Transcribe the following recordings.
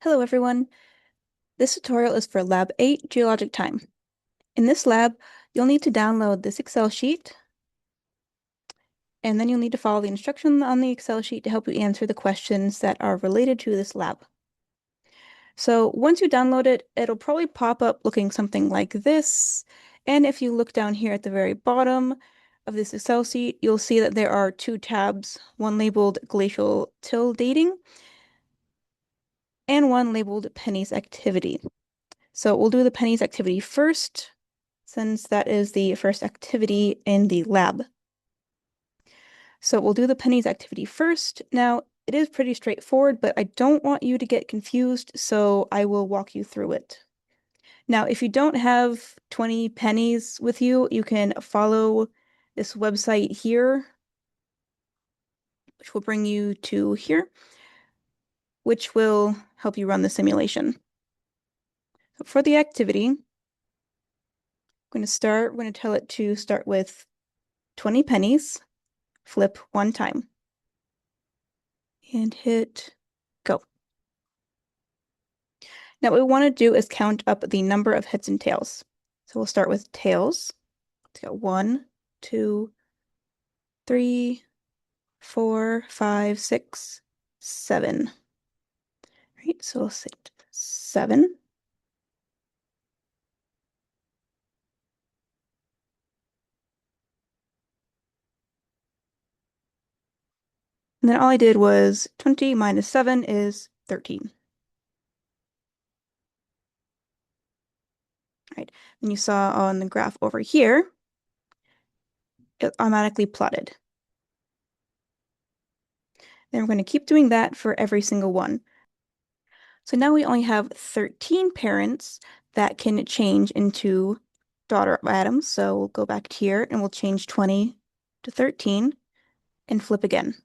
Hello everyone. This tutorial is for Lab 8, Geologic Time. In this lab, you'll need to download this Excel sheet, and then you'll need to follow the instructions on the Excel sheet to help you answer the questions that are related to this lab. So once you download it, it'll probably pop up looking something like this. And if you look down here at the very bottom of this Excel sheet, you'll see that there are two tabs, one labeled Glacial Till Dating and one labeled Penny's Activity. So we'll do the pennies activity first, since that is the first activity in the lab. So we'll do the pennies activity first. Now, it is pretty straightforward, but I don't want you to get confused, so I will walk you through it. Now, if you don't have 20 pennies with you, you can follow this website here, which will bring you to here, which will help you run the simulation. So for the activity, we're going to tell it to start with 20 pennies, flip one time, and hit go. Now what we want to do is count up the number of heads and tails. So we'll start with tails. Let's go 1, 2, 3, 4, 5, 6, 7. Right, so we'll say 7. And then all I did was 20 minus 7 is 13. Right. And you saw on the graph over here, it automatically plotted. Then we're going to keep doing that for every single one. So now we only have 13 parents that can change into daughter atoms. So we'll go back here and we'll change 20 to 13 and flip again.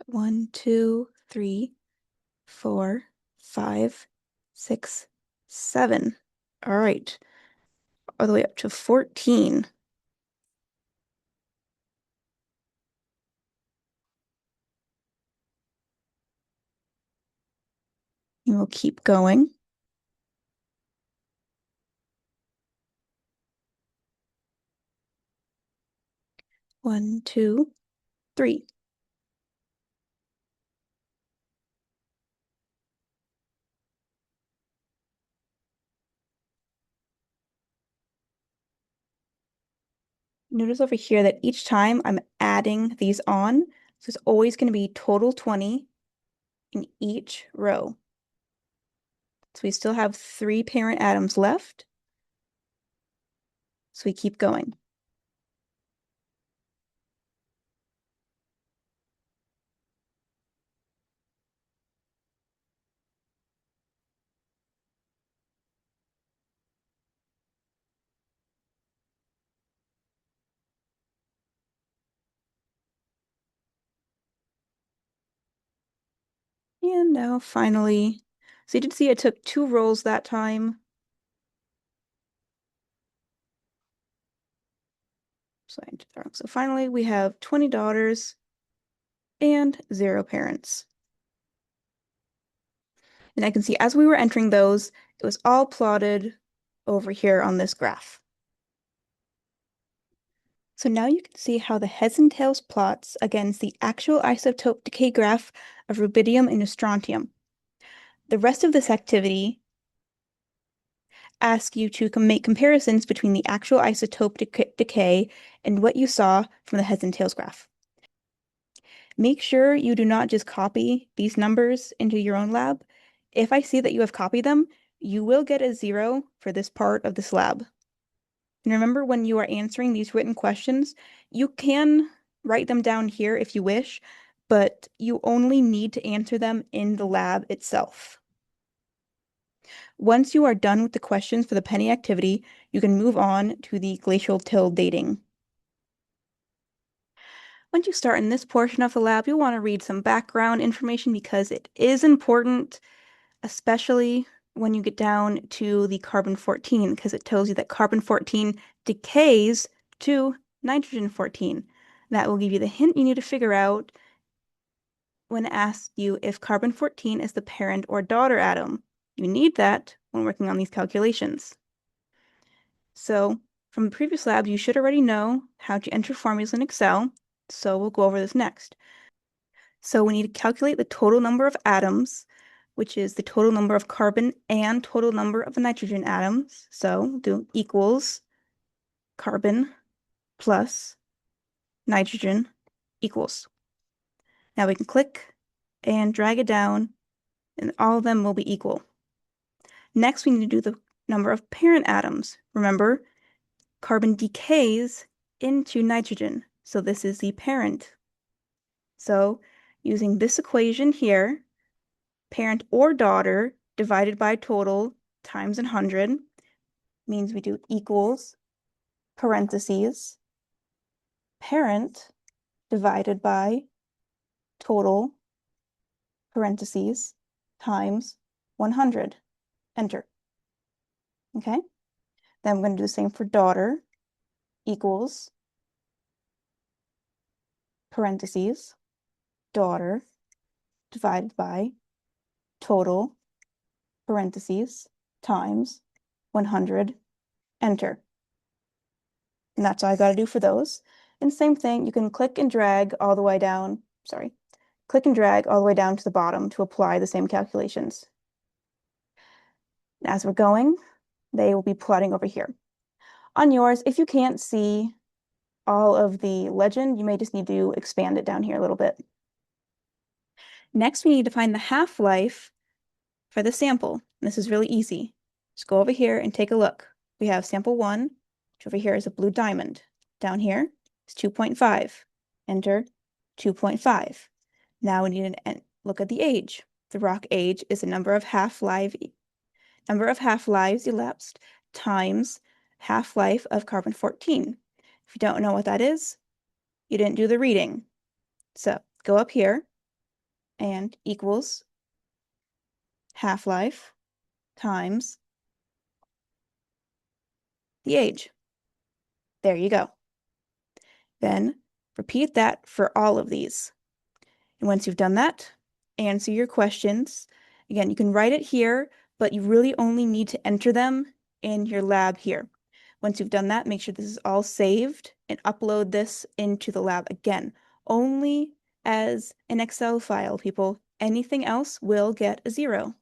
One, two, three, 4, 5, 6, 7. All right, all the way up to 14. And we'll keep going. One, two, 3. Notice over here that each time I'm adding these on, so it's always going to be total 20 in each row. So we still have 3 parent atoms left. So we keep going. And now finally, so you did see I took 2 rolls that time. So finally we have 20 daughters and 0 parents. And I can see as we were entering those, it was all plotted over here on this graph. So now you can see how the heads and tails plots against the actual isotope decay graph of rubidium and strontium. The rest of this activity asks you to make comparisons between the actual isotope decay and what you saw from the heads and tails graph. Make sure you do not just copy these numbers into your own lab. If I see that you have copied them, you will get a 0 for this part of this lab. And remember, when you are answering these written questions, you can write them down here if you wish, but you only need to answer them in the lab itself. Once you are done with the questions for the penny activity, you can move on to the glacial till dating. Once you start in this portion of the lab, you'll want to read some background information because it is important, especially when you get down to the carbon-14, because it tells you that carbon-14 decays to nitrogen-14. That will give you the hint you need to figure out when it asks you if carbon-14 is the parent or daughter atom. You need that when working on these calculations. So from the previous lab, you should already know how to enter formulas in Excel, so we'll go over this next. So we need to calculate the total number of atoms, which is the total number of carbon and total number of nitrogen atoms. So we'll do equals carbon plus nitrogen equals. Now we can click and drag it down, and all of them will be equal. Next, we need to do the number of parent atoms. Remember, carbon decays into nitrogen, so this is the parent. So using this equation here, parent or daughter divided by total times 100 means we do equals parentheses parent divided by total parentheses times 100. Enter. Okay? Then I'm going to do the same for daughter equals parentheses daughter divided by total parentheses times 100. Enter. And that's all I got to do for those. And same thing, you can click and drag all the way down, click and drag all the way down to the bottom to apply the same calculations. As we're going, they will be plotting over here. On yours, if you can't see all of the legend, you may just need to expand it down here a little bit. Next, we need to find the half-life for the sample. This is really easy. Just go over here and take a look. We have sample 1, which over here is a blue diamond. Down here is 2.5. Enter 2.5. Now we need to look at the age. The rock age is the number of half-lives elapsed times half-life of carbon-14. If you don't know what that is, you didn't do the reading. So go up here and equals half-life times the age. There you go. Then repeat that for all of these. And once you've done that, answer your questions. Again, you can write it here, but you really only need to enter them in your lab here. Once you've done that, make sure this is all saved and upload this into the lab again. Only as an Excel file, people. Anything else will get a 0.